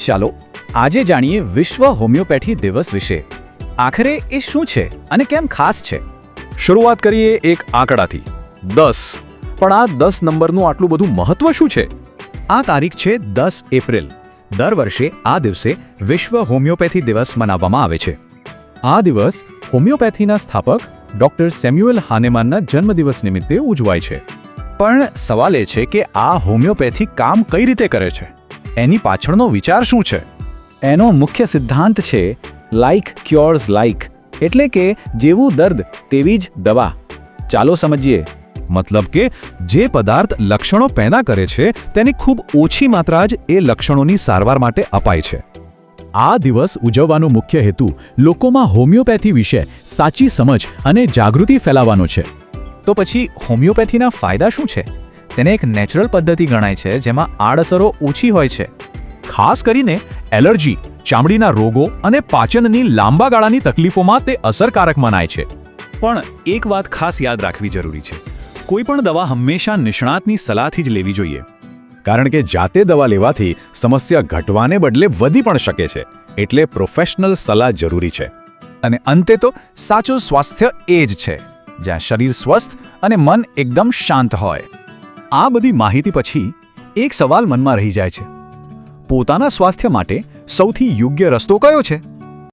ચાલો આજે જાણીએ વિશ્વ હોમિયોપેથી દિવસ વિશે. આખરે એ શું છે અને કેમ ખાસ છે? શરૂઆત કરીએ એક આંકડાથી 10. પણ આ 10 નંબરનું આટલું બધું મહત્વ શું છે? આ તારીખ છે 10 એપ્રિલ. દર વર્ષે આ દિવસે વિશ્વ હોમિયોપેથી દિવસ મનાવવામાં આવે છે. આ દિવસ હોમિયોપેથીના સ્થાપક ડૉક્ટર સેમ્યુએલ હાનેમાનના જન્મદિવસ નિમિત્તે ઉજવાય છે. પણ સવાલ એ છે કે આ હોમિયોપેથી કામ કઈ રીતે કરે છે? એની પાછળનો વિચાર શું છે? એનો મુખ્ય સિદ્ધાંત છે લાઇક ક્યોર્સ લાઇક, એટલે કે જેવું દર્દ તેવી જ દવા. ચાલો સમજીએ. મતલબ કે જે પદાર્થ લક્ષણો પેદા કરે છે તેની ખૂબ ઓછી માત્રા જ એ લક્ષણોની સારવાર માટે અપાય છે. આ દિવસ ઉજવવાનો મુખ્ય હેતુ લોકોમાં હોમિયોપેથી વિશે સાચી સમજ અને જાગૃતિ ફેલાવવાનો છે. તો પછી હોમિયોપેથીના ફાયદા શું છે? તેને એક નેચરલ પદ્ધતિ ગણાય છે જેમાં આડઅસરો ઓછી હોય છે. ખાસ કરીને એલર્જી, ચામડીના રોગો અને પાચનની લાંબા ગાળાની તકલીફોમાં તે અસરકારક મનાય છે. પણ એક વાત ખાસ યાદ રાખવી જરૂરી છે. કોઈ પણ દવા હંમેશા નિષ્ણાતની સલાહથી જ લેવી જોઈએ. કારણ કે જાતે દવા લેવાથી સમસ્યા ઘટવાને બદલે વધી પણ શકે છે. એટલે પ્રોફેશનલ સલાહ જરૂરી છે. અને અંતે તો સાચું સ્વાસ્થ્ય એ જ છે જ્યાં શરીર સ્વસ્થ અને મન એકદમ શાંત હોય. આ બધી માહિતી પછી એક સવાલ મનમાં રહી જાય છે. પોતાના સ્વાસ્થ્ય માટે સૌથી યોગ્ય રસ્તો કયો છે?